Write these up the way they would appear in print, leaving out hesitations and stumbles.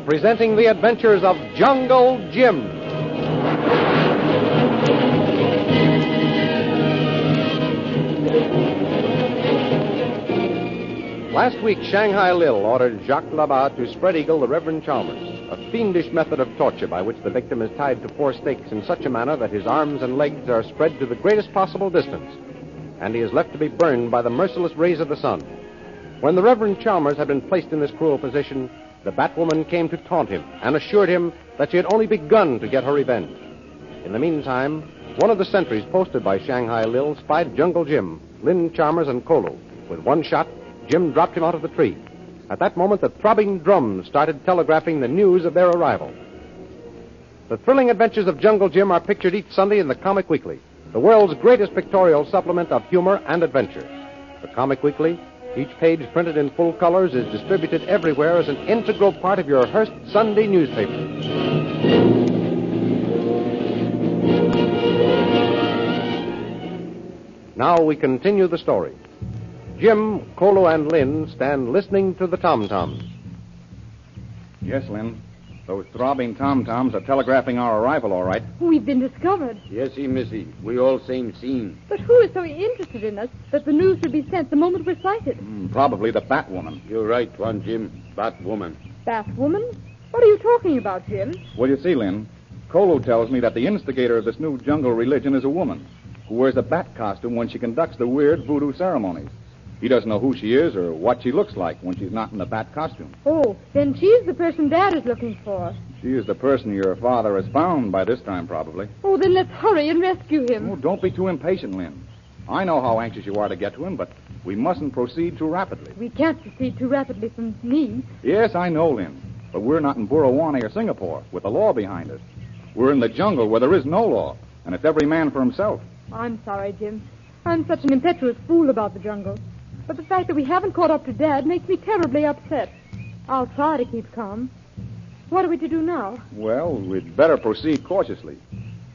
presenting the adventures of Jungle Jim. Last week, Shanghai Lil ordered Jacques Labat to spread eagle the Reverend Chalmers, a fiendish method of torture by which the victim is tied to 4 stakes in such a manner that his arms and legs are spread to the greatest possible distance, and he is left to be burned by the merciless rays of the sun. When the Reverend Chalmers had been placed in this cruel position, the Batwoman came to taunt him and assured him that she had only begun to get her revenge. In the meantime, one of the sentries posted by Shanghai Lil spied Jungle Jim, Lin Chalmers, and Kolo. With one shot, Jim dropped him out of the tree. At that moment, the throbbing drums started telegraphing the news of their arrival. The thrilling adventures of Jungle Jim are pictured each Sunday in the Comic Weekly, the world's greatest pictorial supplement of humor and adventure. The Comic Weekly, each page printed in full colors, is distributed everywhere as an integral part of your Hearst Sunday newspaper. Now we continue the story. Jim, Kolo, and Lin stand listening to the tom-toms. Yes, Lin. Those throbbing tom-toms are telegraphing our arrival, all right. We've been discovered. Yes, missy. We all same scene. But who is so interested in us that the news should be sent the moment we're sighted? Probably the Batwoman. You're right, Tuan Jim. Batwoman. Batwoman? What are you talking about, Jim? Well, you see, Lin, Kolo tells me that the instigator of this new jungle religion is a woman who wears a bat costume when she conducts the weird voodoo ceremonies. He doesn't know who she is or what she looks like when she's not in the bat costume. Oh, then she's the person Dad is looking for. She is the person your father has found by this time, probably. Oh, then let's hurry and rescue him. Oh, don't be too impatient, Lin. I know how anxious you are to get to him, but we mustn't proceed too rapidly. We can't proceed too rapidly from me. Yes, I know, Lin. But we're not in Burrawane or Singapore with the law behind us. We're in the jungle where there is no law, and it's every man for himself. I'm sorry, Jim. I'm such an impetuous fool about the jungle. But the fact that we haven't caught up to Dad makes me terribly upset. I'll try to keep calm. What are we to do now? Well, we'd better proceed cautiously.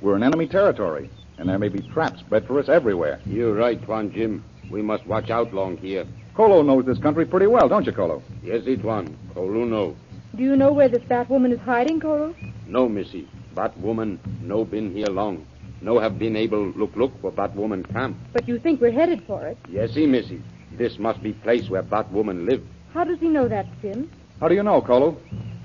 We're in enemy territory, and there may be traps spread for us everywhere. You're right, Tuan Jim. We must watch out long here. Kolo knows this country pretty well, don't you, Kolo? Yes, Tuan. Kolo know. Do you know where this Batwoman is hiding, Kolo? No, missy. Batwoman no been here long. No have been able look for Batwoman camp. But you think we're headed for it? Yes, missy. This must be place where Batwoman live. How does he know that, Jim? How do you know, Kolo?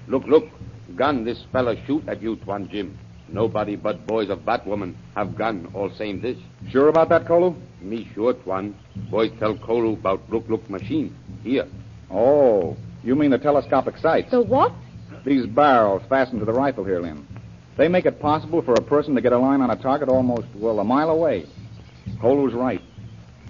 Look. Gun this fella shoot at you, Tuan Jim. Nobody but boys of Batwoman have gun all same this. Sure about that, Kolo? Me sure, Tuan. Boys tell Kolo about look machine. Here. Oh, you mean the telescopic sights? The what? These barrels fastened to the rifle here, Lin. They make it possible for a person to get a line on a target almost, a mile away. Kolo's right.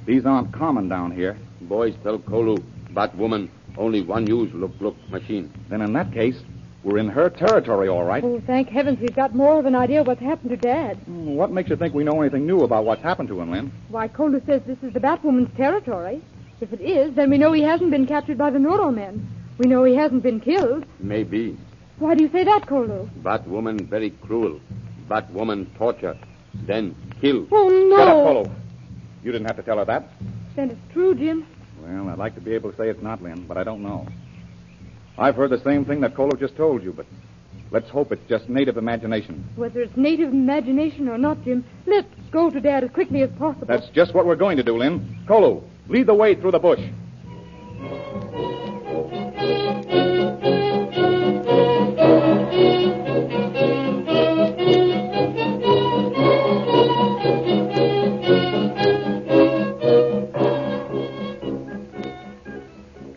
These aren't common down here. Boys tell Kolo, Batwoman, only one use look machine. Then in that case, we're in her territory, all right. Oh, thank heavens we've got more of an idea of what's happened to Dad. What makes you think we know anything new about what's happened to him, Lin? Why, Kolo says this is the Batwoman's territory. If it is, then we know he hasn't been captured by the Noro men. We know he hasn't been killed. Maybe. Why do you say that, Kolo? Batwoman very cruel. Batwoman torture. Then kill. Oh, no. Shut up, Kolo. You didn't have to tell her that. Then it's true, Jim. Well, I'd like to be able to say it's not, Lin, but I don't know. I've heard the same thing that Kolo just told you, but let's hope it's just native imagination. Whether it's native imagination or not, Jim, let's go to Dad as quickly as possible. That's just what we're going to do, Lin. Kolo, lead the way through the bush.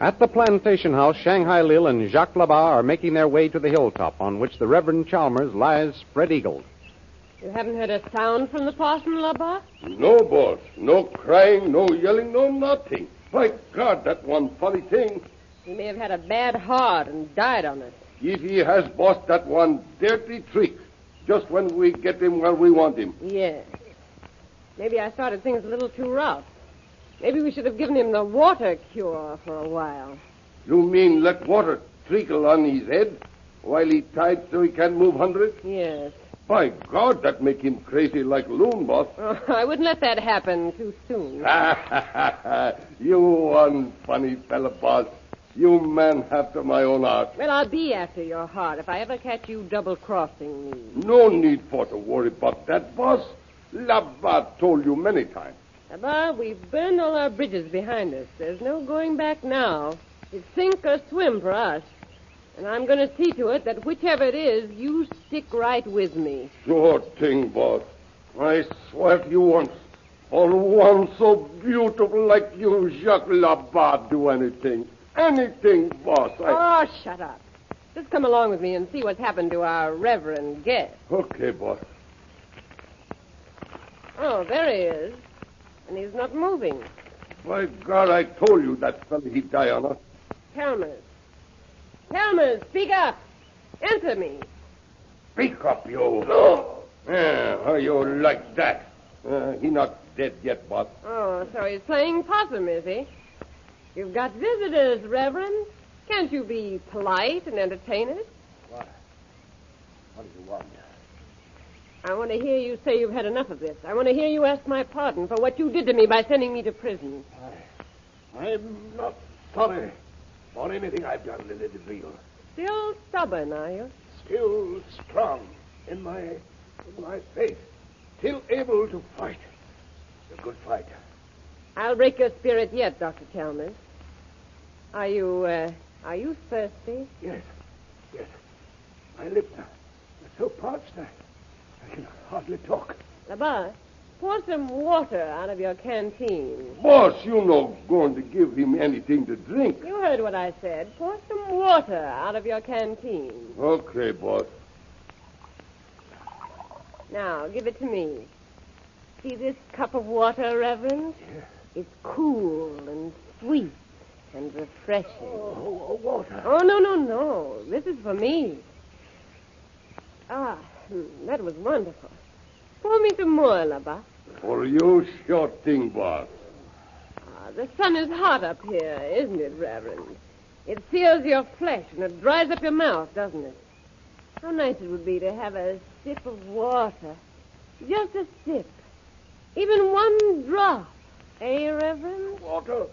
At the plantation house, Shanghai Lil and Jacques Labat are making their way to the hilltop on which the Reverend Chalmers lies spread-eagled. You haven't heard a sound from the parson, Labat? No, boss. No crying, no yelling, no nothing. My God, that one funny thing. He may have had a bad heart and died on it. If he has, boss, that one dirty trick. Just when we get him where we want him. Yes. Maybe I started things a little too rough. Maybe we should have given him the water cure for a while. You mean let water trickle on his head while he tied so he can't move 100? Yes. By God, that make him crazy like loon, boss. Oh, I wouldn't let that happen too soon. You one funny fella, boss. You man after my own heart. Well, I'll be after your heart if I ever catch you double-crossing me. No need for to worry about that, boss. Labat told you many times. Abba, we've burned all our bridges behind us. There's no going back now. It's sink or swim for us. And I'm going to see to it that whichever it is, you stick right with me. Sure thing, boss. I swear to you once, on one so beautiful like you, Jacques Labat, do anything. Anything, boss. Oh, shut up. Just come along with me and see what's happened to our reverend guest. Okay, boss. Oh, there he is. And he's not moving. By God, I told you that fella he'd die on us. Helmers. Helmers, speak up. Answer me. Speak up, you. No. Yeah, how you like that? He not dead yet, boss. Oh, so he's playing possum, is he? You've got visitors, Reverend. Can't you be polite and entertain us? What do you want? I want to hear you say you've had enough of this. I want to hear you ask my pardon for what you did to me by sending me to prison. I'm not sorry for anything I've done, Lily DeVille. Still stubborn, are you? Still strong in my faith. Still able to fight. A good fight. I'll break your spirit yet, Dr. Chalmers. Are you thirsty? Yes. My lips are so parched I can hardly talk. Labar, pour some water out of your canteen. Boss, you no going to give him anything to drink. You heard what I said. Pour some water out of your canteen. Okay, boss. Now, give it to me. See this cup of water, Reverend? Yes. It's cool and sweet and refreshing. Oh, water. Oh, no. This is for me. That was wonderful. Pour me some more, Labat. For you, sure thing, boss. The sun is hot up here, isn't it, Reverend? It sears your flesh and it dries up your mouth, doesn't it? How nice it would be to have a sip of water. Just a sip. Even one drop. Eh, Reverend? Water.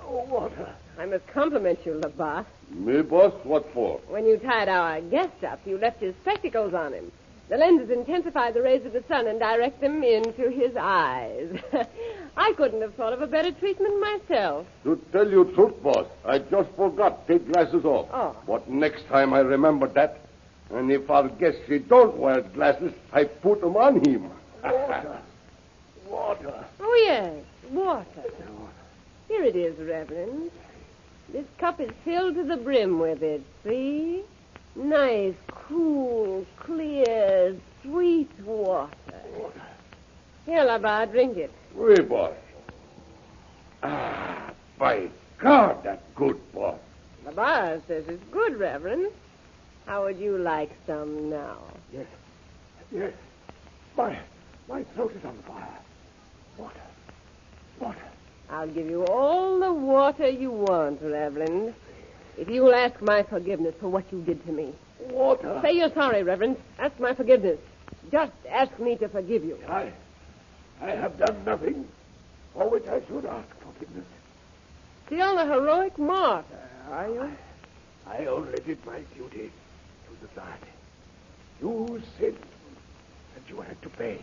Oh, water. I must compliment you, Labat. Me, boss? What for? When you tied our guest up, you left his spectacles on him. The lenses intensify the rays of the sun and direct them into his eyes. I couldn't have thought of a better treatment myself. To tell you the truth, boss, I just forgot to take glasses off. Oh. But next time I remember that. And if our guest she don't wear glasses, I put them on him. Water. Oh, yes, water. Here it is, Reverend. This cup is filled to the brim with it, see? Nice, cool, clear, sweet water. Here, Labat, drink it. Oui, boss. By God, that's good, boss. Labat says it's good, Reverend. How would you like some now? Yes. My throat is on fire. Water. I'll give you all the water you want, Reverend, if you'll ask my forgiveness for what you did to me. Water. Say you're sorry, Reverend. Ask my forgiveness. Just ask me to forgive you. I have done nothing for which I should ask forgiveness. Still a heroic martyr, are you? I only did my duty to society. You sinned, and you had to pay.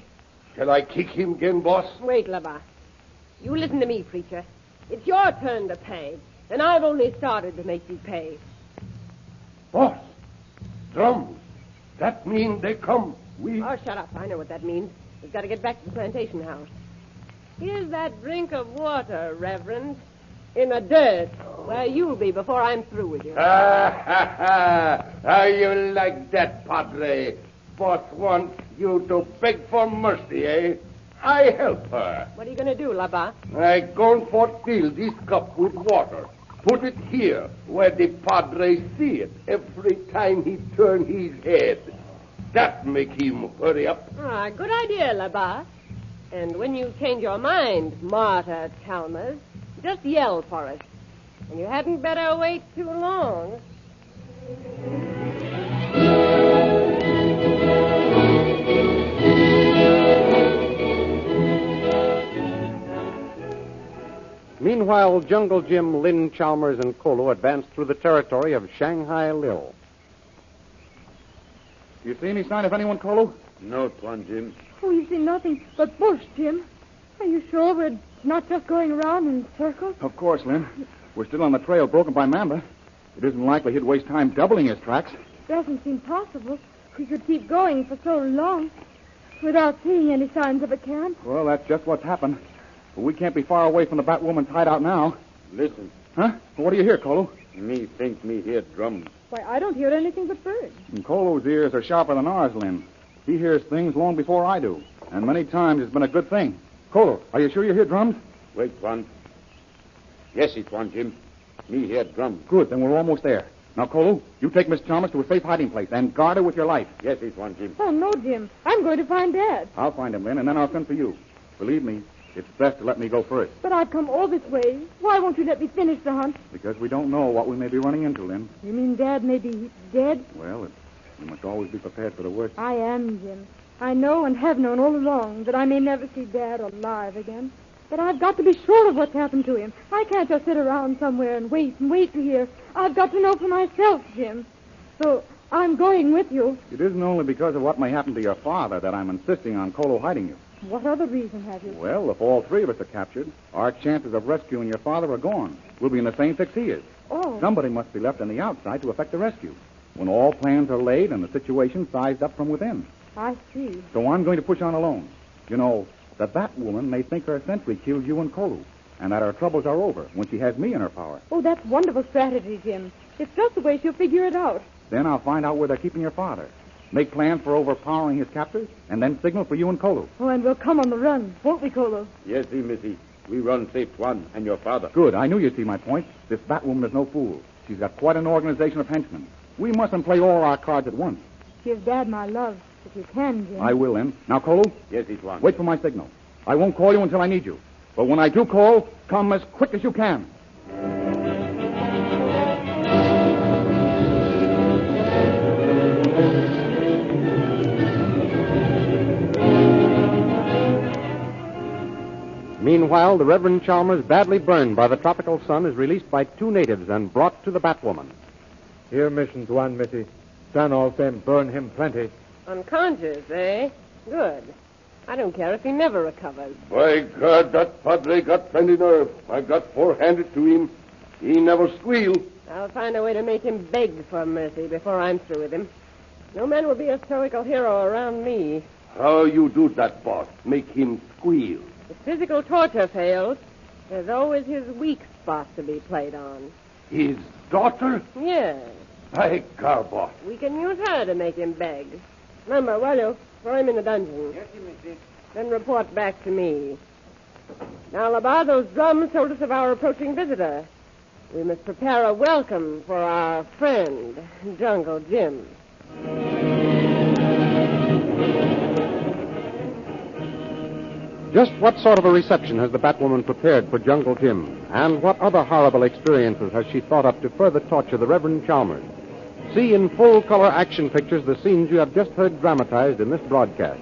Shall I kick him again, boss? Wait, Labat. You listen to me, preacher. It's your turn to pay, and I've only started to make you pay. Boss, drums. That means they come. Oh, shut up. I know what that means. We've got to get back to the plantation house. Here's that drink of water, Reverend, in the dirt, where you'll be before I'm through with you. How you like that, Padre? Boss wants you to beg for mercy, eh? I help her. What are you going to do, Labat? I going for fill this cup with water. Put it here where the Padre see it every time he turn his head. That make him hurry up. Good idea, Labat. And when you change your mind, Martyr Chalmers, just yell for us. And you hadn't better wait too long. Meanwhile, Jungle Jim, Lynn Chalmers, and Kolo advanced through the territory of Shanghai Lil. You see any sign of anyone, Kolo? No, Tuan Jim. Oh, you see nothing but bush, Jim. Are you sure we're not just going around in circles? Of course, Lynn. We're still on the trail broken by Mamba. It isn't likely he'd waste time doubling his tracks. Doesn't seem possible. We could keep going for so long without seeing any signs of a camp. Well, that's just what's happened. But we can't be far away from the Batwoman's hideout now. Listen. Huh? Well, what do you hear, Kolo? Me think me hear drums. Why, I don't hear anything but birds. And Kolo's ears are sharper than ours, Lynn. He hears things long before I do. And many times it's been a good thing. Kolo, are you sure you hear drums? Wait, Tuan. Yes, Tuan Jim. Me hear drums. Good, then we're almost there. Now, Kolo, you take Miss Chalmers to a safe hiding place and guard her with your life. Yes, Tuan Jim. Oh, no, Jim. I'm going to find Dad. I'll find him, Lynn, and then I'll send for you. Believe me, it's best to let me go first. But I've come all this way. Why won't you let me finish the hunt? Because we don't know what we may be running into, Lynn. You mean Dad may be dead? Well, we must always be prepared for the worst. I am, Jim. I know and have known all along that I may never see Dad alive again. But I've got to be sure of what's happened to him. I can't just sit around somewhere and wait to hear. I've got to know for myself, Jim. So I'm going with you. It isn't only because of what may happen to your father that I'm insisting on Kolo hiding you. What other reason have you? Well, if all three of us are captured, our chances of rescuing your father are gone. We'll be in the same fix he is. Oh. Somebody must be left on the outside to effect the rescue, when all plans are laid and the situation sized up from within. I see. So I'm going to push on alone. You know, the Batwoman may think her sentry killed you and Kolo, and that our troubles are over when she has me in her power. Oh, that's wonderful strategy, Jim. It's just the way she'll figure it out. Then I'll find out where they're keeping your father, make plans for overpowering his captors, and then signal for you and Kolo. Oh, and we'll come on the run, won't we, Kolo? Yes, Missy. We run safe, Tuan, and your father. Good. I knew you'd see my point. This Batwoman is no fool. She's got quite an organization of henchmen. We mustn't play all our cards at once. Give Dad my love, if you can, Jim. I will, then. Now, Kolo? Yes, Tuan. Wait for my signal. I won't call you until I need you. But when I do call, come as quick as you can. Meanwhile, the Reverend Chalmers, badly burned by the tropical sun, is released by two natives and brought to the Batwoman. Here, mission Tuan, Missy. Sun all same burn him plenty. Unconscious, eh? Good. I don't care if he never recovers. By God, that Padre got plenty nerve. I got four-handed to him. He never squealed. I'll find a way to make him beg for mercy before I'm through with him. No man will be a stoical hero around me. How you do that, boss? Make him squeal. If physical torture fails, there's always his weak spot to be played on. His daughter? Yes. By God, boss. We can use her to make him beg. Remember, will you? Throw him in the dungeon. Yes, Missy. Then report back to me. Now, Labar, those drums told us of our approaching visitor. We must prepare a welcome for our friend, Jungle Jim. Just what sort of a reception has the Batwoman prepared for Jungle Jim? And what other horrible experiences has she thought up to further torture the Reverend Chalmers? See in full-color action pictures the scenes you have just heard dramatized in this broadcast.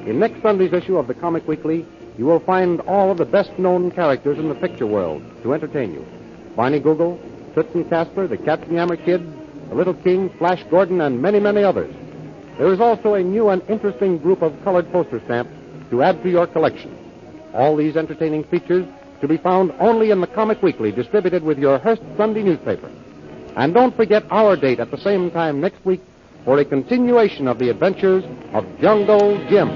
In next Sunday's issue of the Comic Weekly, you will find all of the best-known characters in the picture world to entertain you. Barney Google, Toots and Casper, the Captain Yammer Kid, the Little King, Flash Gordon, and many, many others. There is also a new and interesting group of colored poster stamps to add to your collection. All these entertaining features to be found only in the Comic Weekly, distributed with your Hearst Sunday newspaper. And don't forget our date at the same time next week for a continuation of the adventures of Jungle Jim.